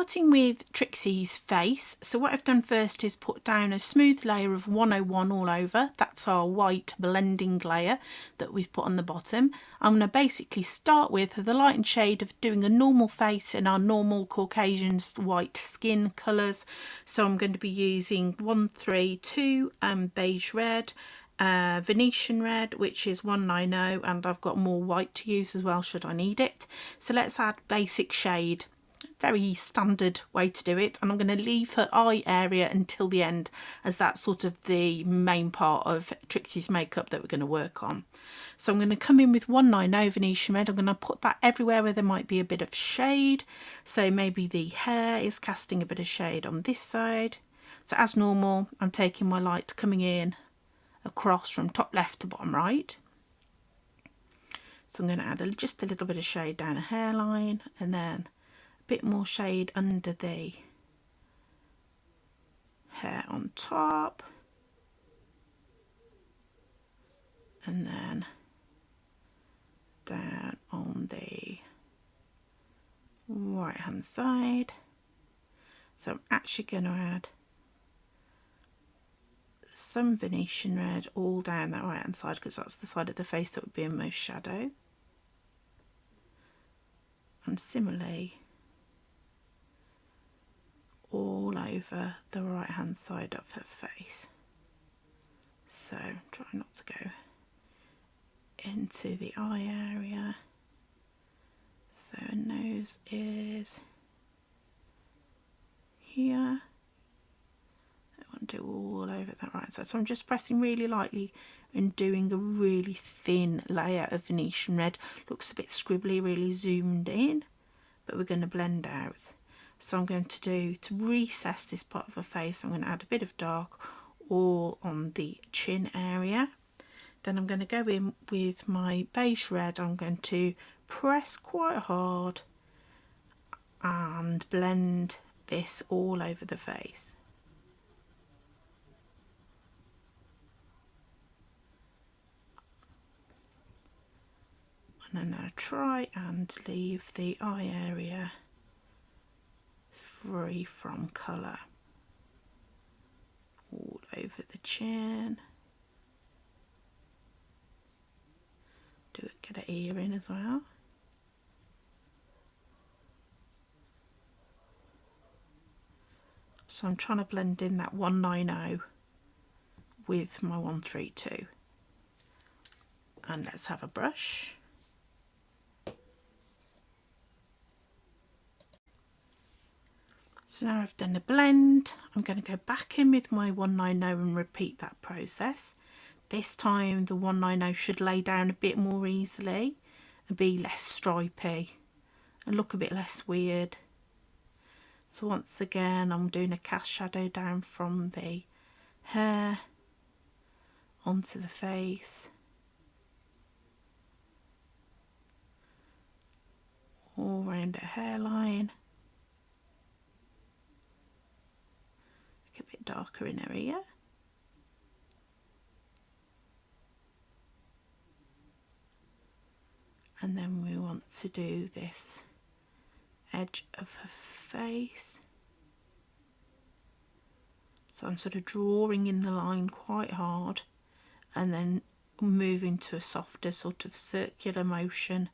starting with Trixie's face. So what I've done first is put down a smooth layer of 101 all over. That's our white blending layer that we've put on the bottom. I'm going to basically start with the light and shade of doing a normal face in our normal Caucasian white skin colours. So I'm going to be using 132 beige red, Venetian red, which is 190, and I've got more white to use as well should I need it. So let's add basic shade. Very standard way to do it, and I'm going to leave her eye area until the end, as that's sort of the main part of Trixie's makeup that we're going to work on. So I'm going to come in with 190 Venetian red. I'm going to put that everywhere where there might be a bit of shade. So maybe the hair is casting a bit of shade on this side. So as normal, I'm taking my light coming in across from top left to bottom right. So I'm going to add just a little bit of shade down the hairline, and then a bit more shade under the hair on top, and then down on the right hand side. So I'm actually going to add some Venetian red all down that right hand side, because that's the side of the face that would be in most shadow, and similarly all over the right hand side of her face. So try not to go into the eye area. So her nose is here. I want to do all over that right side. So I'm just pressing really lightly and doing a really thin layer of Venetian red. Looks a bit scribbly, really zoomed in, but we're going to blend out. So I'm going to do, to recess this part of her face, I'm going to add a bit of dark all on the chin area. Then I'm going to go in with my beige red. I'm going to press quite hard and blend this all over the face. And I'm going to try and leave the eye area free from colour all over the chin. Get an ear in as well. So I'm trying to blend in that 190 with my 132. And let's have a brush. So now I've done the blend, I'm going to go back in with my 190 and repeat that process. This time the 190 should lay down a bit more easily and be less stripy and look a bit less weird. So once again I'm doing a cast shadow down from the hair onto the face, all around her hairline. Make a bit darker in her ear. And then we want to do this edge of her face. So I'm sort of drawing in the line quite hard and then moving to a softer sort of circular motion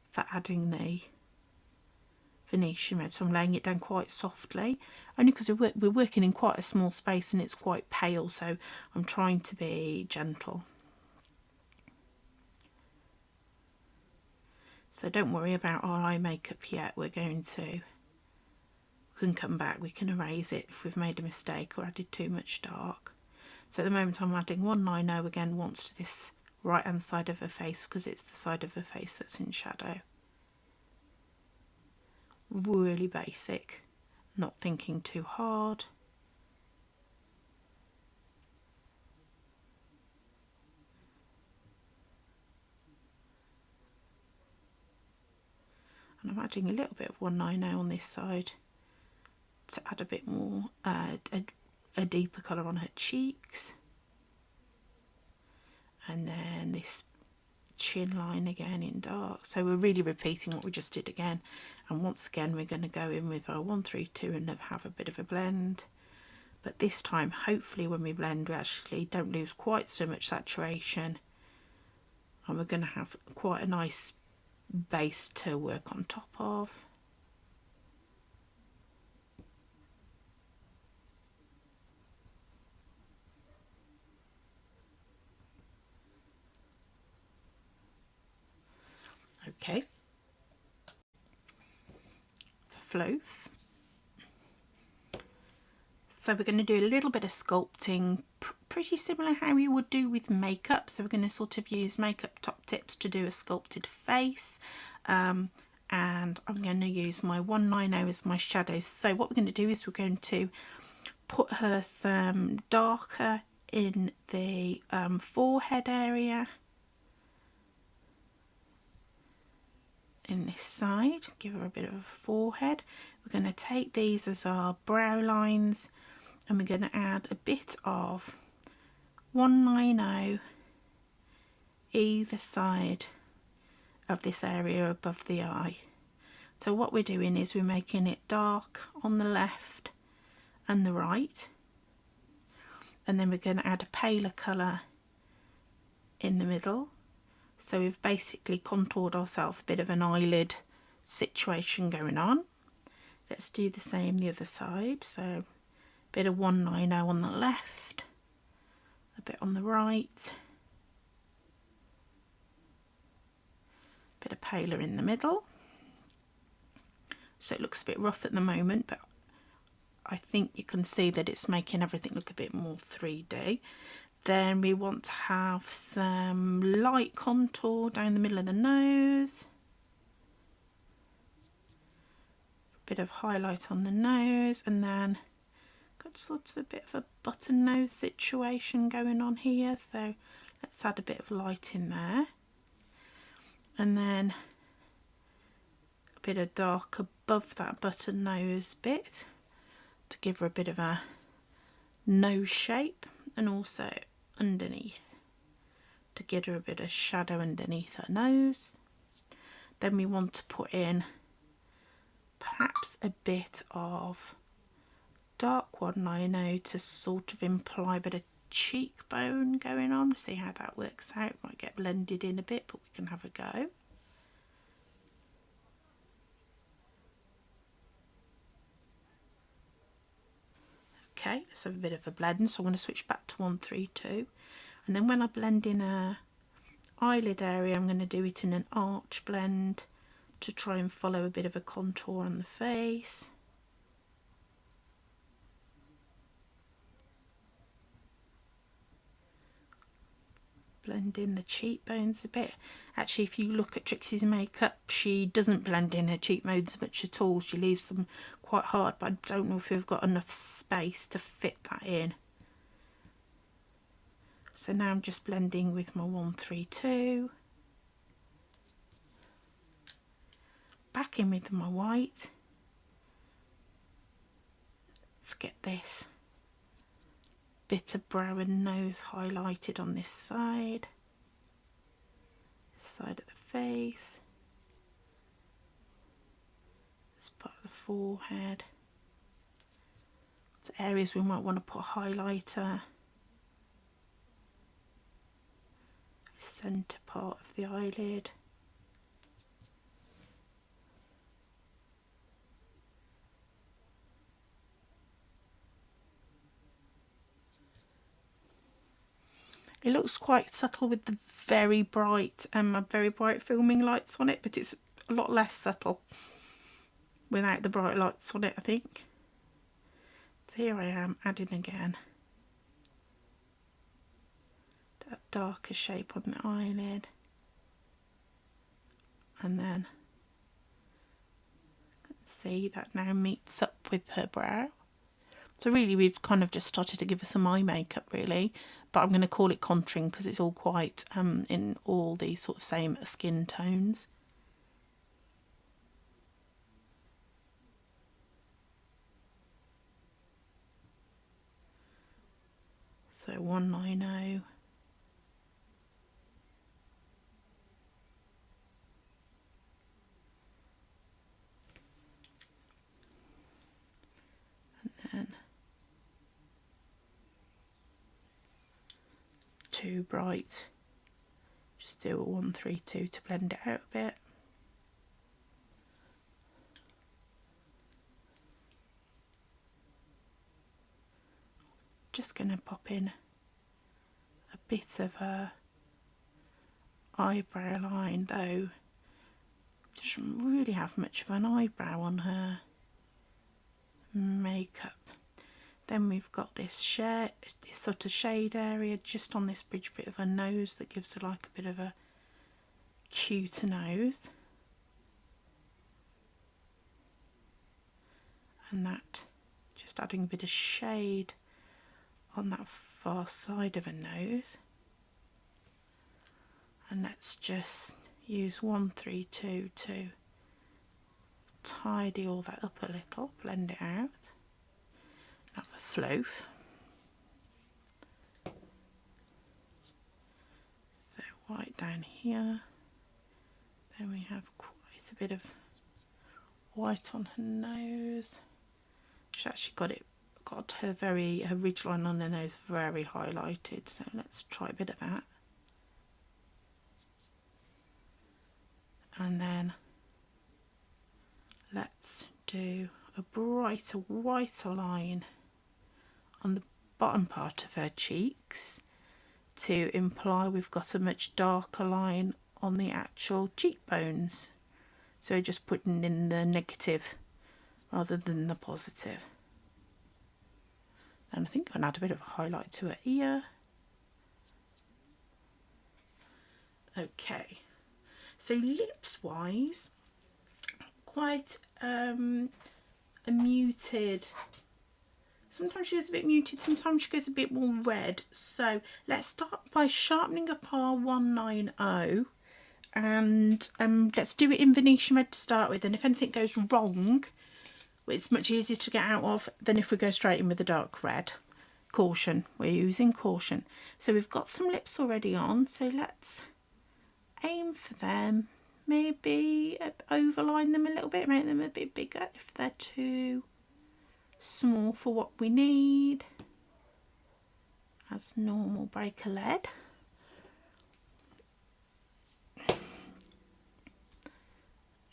for adding the Venetian red. So I'm laying it down quite softly, only because we're working in quite a small space and it's quite pale, so I'm trying to be gentle. So don't worry about our eye makeup yet. We can come back, we can erase it if we've made a mistake or added too much dark. So at the moment I'm adding 190 again once to this right hand side of her face, because it's the side of her face that's in shadow. Really basic, not thinking too hard. And I'm adding a little bit of 190 on this side to add a bit more, a deeper colour on her cheeks. And then this chin line again in dark. So we're really repeating what we just did again, And once again we're going to go in with our 132 and have a bit of a blend, but this time hopefully when we blend we actually don't lose quite so much saturation, and we're going to have quite a nice base to work on top of. Okay, floof. So we're going to do a little bit of sculpting, pretty similar how we would do with makeup. So we're going to sort of use makeup top tips to do a sculpted face, and I'm going to use my 190 as my shadow. So what we're going to do is we're going to put her some darker in the forehead area, in this side, give her a bit of a forehead. We're going to take these as our brow lines, and we're going to add a bit of 190 either side of this area above the eye. So what we're doing is we're making it dark on the left and the right, and then we're going to add a paler colour in the middle. So we've basically contoured ourselves a bit of an eyelid situation going on. Let's do the same the other side. So a bit of 190 on the left, a bit on the right, a bit of paler in the middle. So it looks a bit rough at the moment, but I think you can see that it's making everything look a bit more 3D. Then we want to have some light contour down the middle of the nose, a bit of highlight on the nose, and then got sort of a bit of a button nose situation going on here, so let's add a bit of light in there, and then a bit of dark above that button nose bit to give her a bit of a nose shape, and also underneath to give her a bit of shadow underneath her nose. Then we want to put in perhaps a bit of dark 190 to sort of imply a bit of cheekbone going on. See how that works out. Might get blended in a bit, but we can have a go. Okay, let's have a bit of a blend. So I'm going to switch back to 132, and then when I blend in a eyelid area, I'm going to do it in an arch blend to try and follow a bit of a contour on the face. Blend in the cheekbones a bit. Actually, if you look at Trixie's makeup, she doesn't blend in her cheekbones much at all. She leaves them quite hard, but I don't know if we've got enough space to fit that in. So now I'm just blending with my 132. Back in with my white. Let's get this bit of brow and nose highlighted on this side of the face, this part of the forehead, so areas we might want to put a highlighter, centre part of the eyelid. It looks quite subtle with the very bright filming lights on it, but it's a lot less subtle without the bright lights on it, I think. So here I am adding again that darker shape on the eyelid, and then see that now meets up with her brow. So really we've kind of just started to give her some eye makeup really, but I'm going to call it contouring because it's all quite in all these sort of same skin tones. So 190. too bright. Just do a 132 to blend it out a bit. Just going to pop in a bit of a eyebrow line, though doesn't really have much of an eyebrow on her makeup. Then we've got this sort of shade area just on this bridge bit of her nose that gives her like a bit of a cuter nose. And that, just adding a bit of shade on that far side of her nose. And let's just use 132 to tidy all that up a little, blend it out. Have a floof. So white down here. Then we have quite a bit of white on her nose. She's actually got her ridgeline on her nose very highlighted, so let's try a bit of that. And then let's do a brighter whiter line on the bottom part of her cheeks to imply we've got a much darker line on the actual cheekbones. So just putting in the negative rather than the positive. And I think I'm going to add a bit of a highlight to her ear. Okay, so lips wise, quite a muted. Sometimes she goes a bit muted, sometimes she goes a bit more red. So let's start by sharpening up our 190 and let's do it in Venetian red to start with. And if anything goes wrong, it's much easier to get out of than if we go straight in with the dark red. Caution, we're using caution. So we've got some lips already on, so let's aim for them. Maybe overline them a little bit, make them a bit bigger if they're too small for what we need. As normal, break a lead.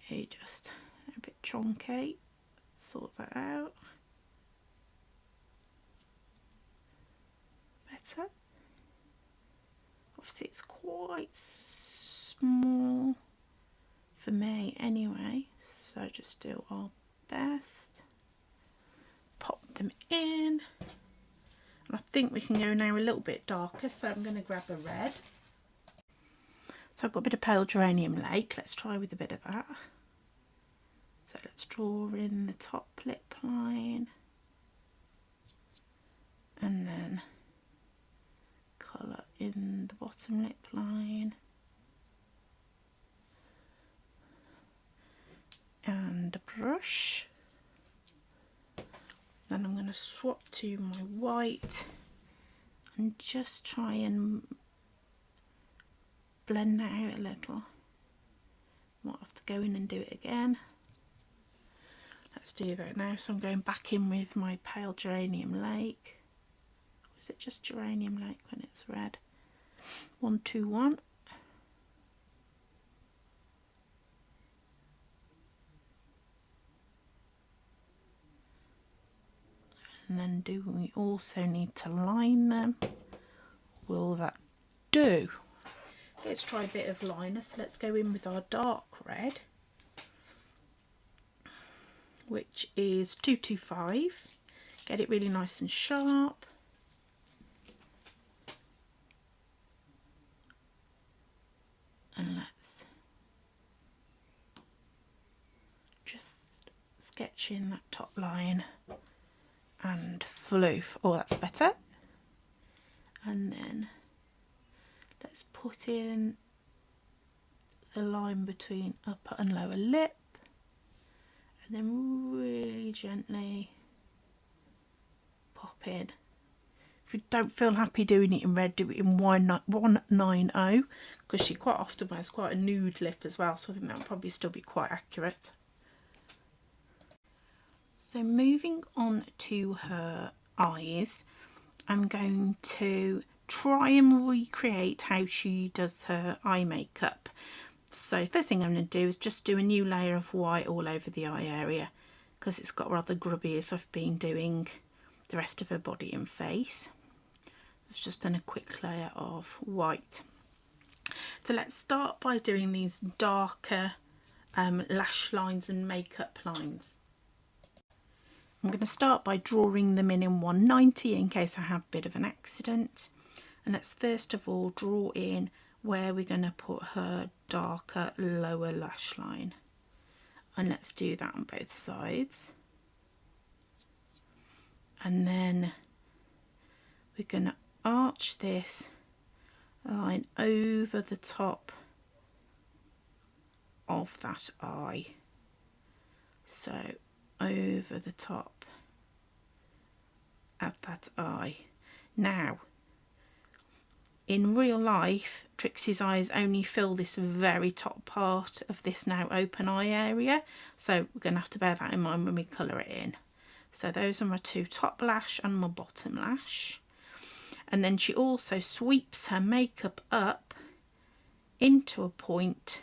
You just a bit chunky, sort that out. Better. Obviously it's quite small for me anyway, so just do our best. Pop them in. And I think we can go now a little bit darker, so I'm going to grab a red. So I've got a bit of pale geranium lake. Let's try with a bit of that. So let's draw in the top lip line and then colour in the bottom lip line and a brush. Then I'm going to swap to my white and just try and blend that out a little. Might have to go in and do it again. Let's do that now. So I'm going back in with my pale geranium lake. Or is it just geranium lake when it's red? 121. And then do we also need to line them? Will that do? Let's try a bit of liner. So let's go in with our dark red, which is 225. Get it really nice and sharp. And let's just sketch in that top line and floof. Oh, that's better. And then let's put in the line between upper and lower lip, and then really gently pop in. If you don't feel happy doing it in red, do it in 190, because she quite often wears quite a nude lip as well, so I think that would probably still be quite accurate. So moving on to her eyes, I'm going to try and recreate how she does her eye makeup. So first thing I'm going to do is just do a new layer of white all over the eye area, because it's got rather grubby as I've been doing the rest of her body and face. I've just done a quick layer of white. So let's start by doing these darker lash lines and makeup lines. I'm going to start by drawing them in 190 in case I have a bit of an accident. And let's first of all draw in where we're going to put her darker lower lash line. And let's do that on both sides. And then we're going to arch this line over the top of that eye. So over the top of that eye. Now, in real life, Trixie's eyes only fill this very top part of this now open eye area, so we're going to have to bear that in mind when we colour it in. So those are my two top lash and my bottom lash. And then she also sweeps her makeup up into a point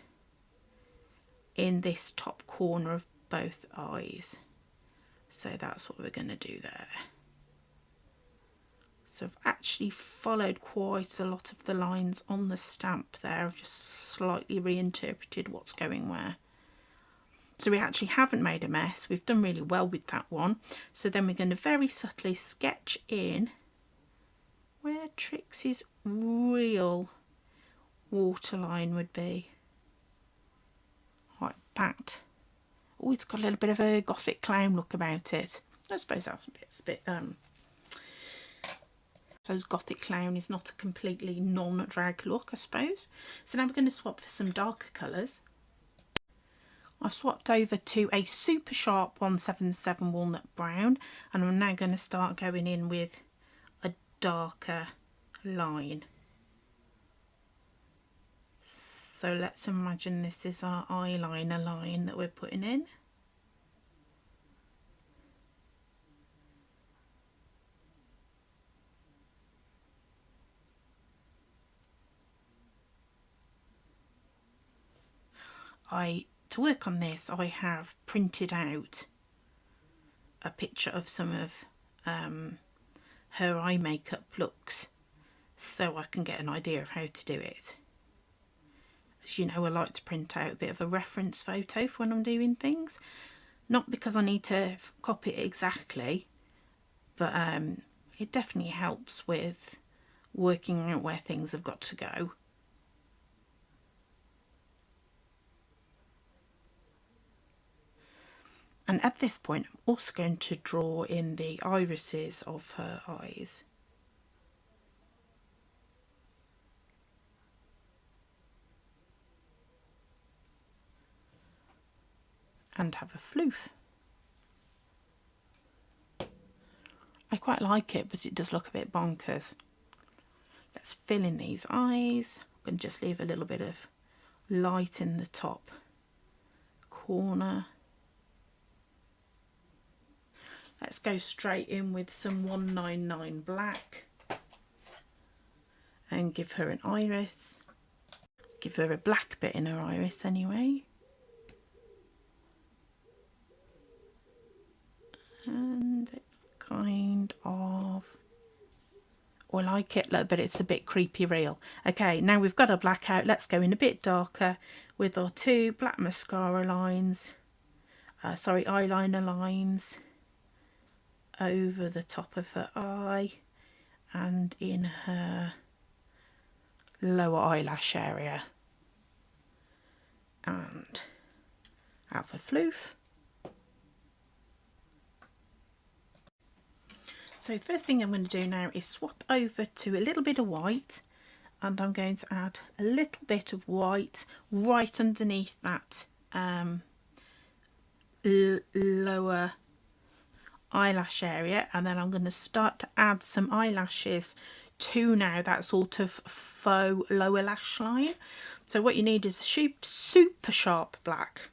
in this top corner of both eyes. So that's what we're going to do there. So I've actually followed quite a lot of the lines on the stamp there. I've just slightly reinterpreted what's going where. So we actually haven't made a mess. We've done really well with that one. So then we're going to very subtly sketch in where Trixie's real waterline would be. Like that. Oh, it's got a little bit of a gothic clown look about it. I suppose that's a bit suppose gothic clown is not a completely non-drag look, I suppose. So now we're going to swap for some darker colours. I've swapped over to a super sharp 177 walnut brown, and I'm now going to start going in with a darker line. So let's imagine this is our eyeliner line that we're putting in. To work on this, I have printed out a picture of some of her eye makeup looks, so I can get an idea of how to do it. As you know, I like to print out a bit of a reference photo for when I'm doing things, not because I need to copy it exactly, but it definitely helps with working out where things have got to go. And at this point, I'm also going to draw in the irises of her eyes. And have a floof. I quite like it, but it does look a bit bonkers. Let's fill in these eyes. I'm going to just leave a little bit of light in the top corner. Let's go straight in with some 199 black and give her an iris. Give her a black bit in her iris anyway. And it's kind of, I like it, but it's a bit creepy real. Okay, now we've got our black out. Let's go in a bit darker with our two black mascara lines, eyeliner lines over the top of her eye and in her lower eyelash area. And have a floof. So the first thing I'm going to do now is swap over to a little bit of white, and I'm going to add a little bit of white right underneath that lower eyelash area, and then I'm going to start to add some eyelashes to now that sort of faux lower lash line. So what you need is a super sharp black,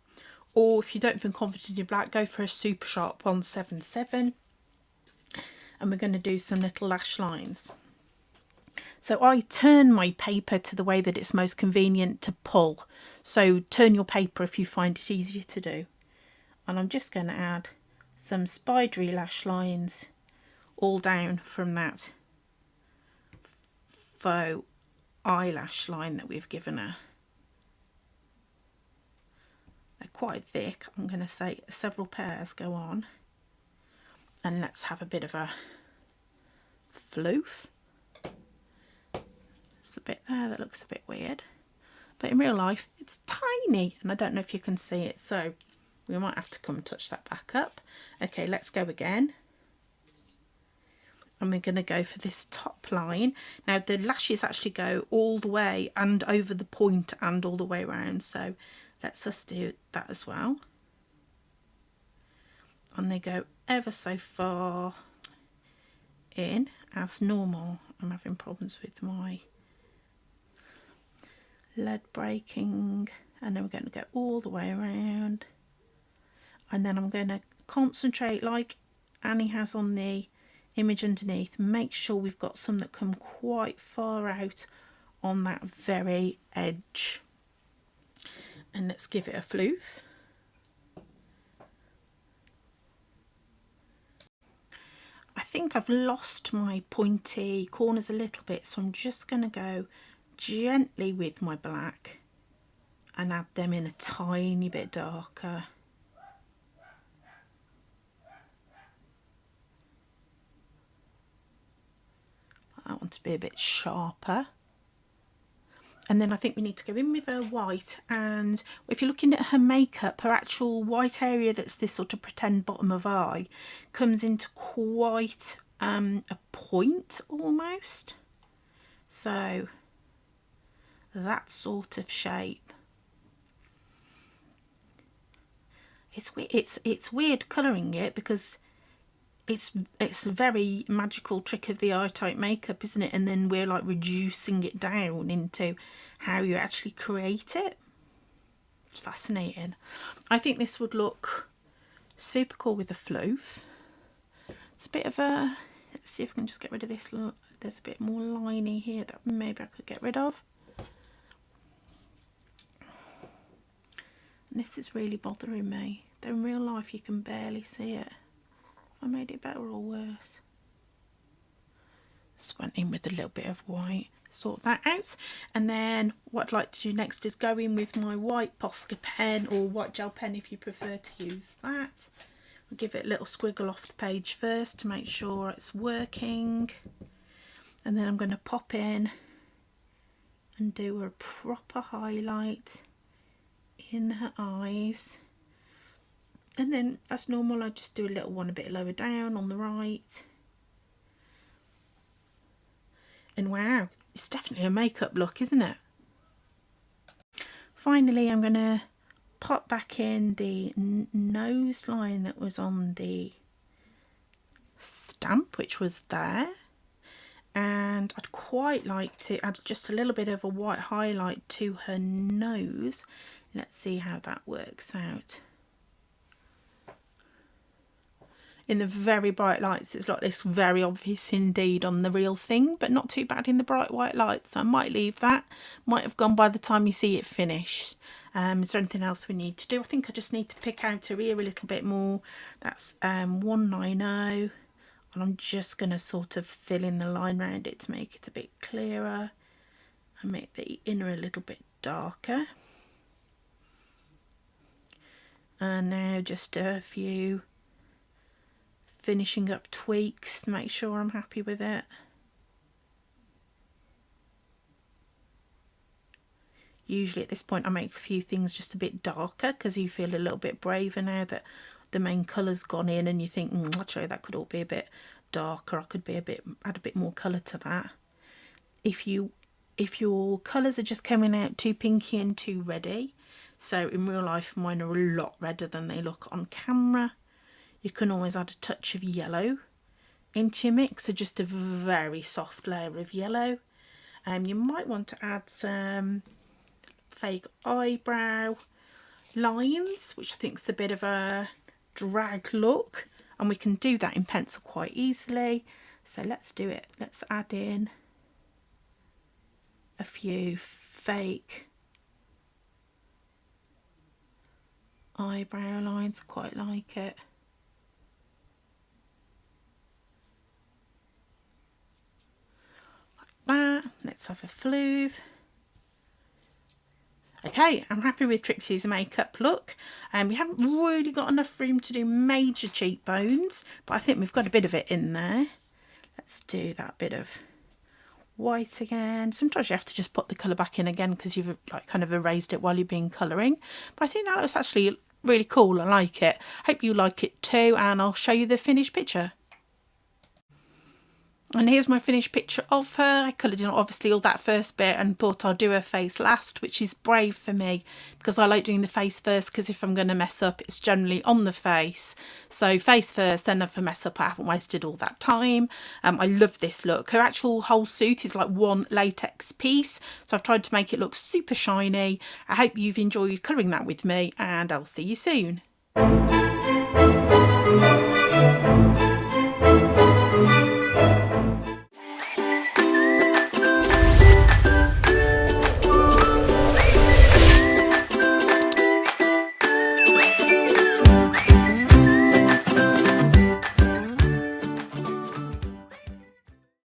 or if you don't feel confident in black, go for a super sharp 177. And we're going to do some little lash lines. So I turn my paper to the way that it's most convenient to pull. So turn your paper if you find it easier to do. And I'm just going to add some spidery lash lines all down from that faux eyelash line that we've given her. They're quite thick. I'm going to say several pairs go on. And let's have a bit of a floof. There's a bit there that looks a bit weird. But in real life, it's tiny. And I don't know if you can see it. So we might have to come and touch that back up. Okay, let's go again. And we're going to go for this top line. Now the lashes actually go all the way and over the point and all the way around. So let's just do that as well. And they go ever so far in as normal. I'm having problems with my lead breaking. And then we're going to go all the way around. And then I'm going to concentrate like Annie has on the image underneath. Make sure we've got some that come quite far out on that very edge. And let's give it a floof. I think I've lost my pointy corners a little bit, so I'm just going to go gently with my black and add them in a tiny bit darker. I want to be a bit sharper. And then I think we need to go in with her white, and if you're looking at her makeup, her actual white area that's this sort of pretend bottom of eye comes into quite a point almost. So that sort of shape. It's weird colouring it because it's a very magical trick of the eye type makeup, isn't it? And then we're like reducing it down into how you actually create it. It's fascinating. I think this would look super cool with a floof. It's a bit of a, let's see if I can just get rid of this. There's a bit more liney here that maybe I could get rid of. And this is really bothering me. Though in real life you can barely see it. I made it better or worse. Just went in with a little bit of white, sort that out. And then what I'd like to do next is go in with my white Posca pen or white gel pen if you prefer to use that. I'll give it a little squiggle off the page first to make sure it's working. And then I'm going to pop in and do a proper highlight in her eyes. And then, as normal, I just do a little one a bit lower down on the right. And wow, it's definitely a makeup look, isn't it? Finally, I'm going to pop back in the nose line that was on the stamp, which was there. And I'd quite like to add just a little bit of a white highlight to her nose. Let's see how that works out. In the very bright lights, it's like this, very obvious indeed on the real thing, but not too bad in the bright white lights. I might leave that. Might have gone by the time you see it finished. Is there anything else we need to do? I think I just need to pick out her ear a little bit more. That's 190. And I'm just going to sort of fill in the line around it to make it a bit clearer. And make the inner a little bit darker. And now just a few finishing up tweaks to make sure I'm happy with it. Usually at this point I make a few things just a bit darker because you feel a little bit braver now that the main colour's gone in and you think, actually that could all be a bit darker. I could be add a bit more colour to that. If your colours are just coming out too pinky and too reddy, so in real life mine are a lot redder than they look on camera, you can always add a touch of yellow into your mix, so just a very soft layer of yellow. You might want to add some fake eyebrow lines, which I think is a bit of a drag look, and we can do that in pencil quite easily. So let's do it. Let's add in a few fake eyebrow lines. I quite like it. Like that. Let's have a floof. Okay, I'm happy with Trixie's makeup look. We haven't really got enough room to do major cheekbones, but I think we've got a bit of it in there. Let's do that bit of white again. Sometimes you have to just put the colour back in again because you've like kind of erased it while you've been colouring. But I think that looks actually really cool. I like it. Hope you like it too, and I'll show you the finished picture. And here's my finished picture of her. I coloured in obviously all that first bit and thought I'd do her face last, which is brave for me because I like doing the face first, because if I'm going to mess up, it's generally on the face. So face first, then if I mess up, I haven't wasted all that time. I love this look. Her actual whole suit is like one latex piece, so I've tried to make it look super shiny. I hope you've enjoyed colouring that with me, and I'll see you soon.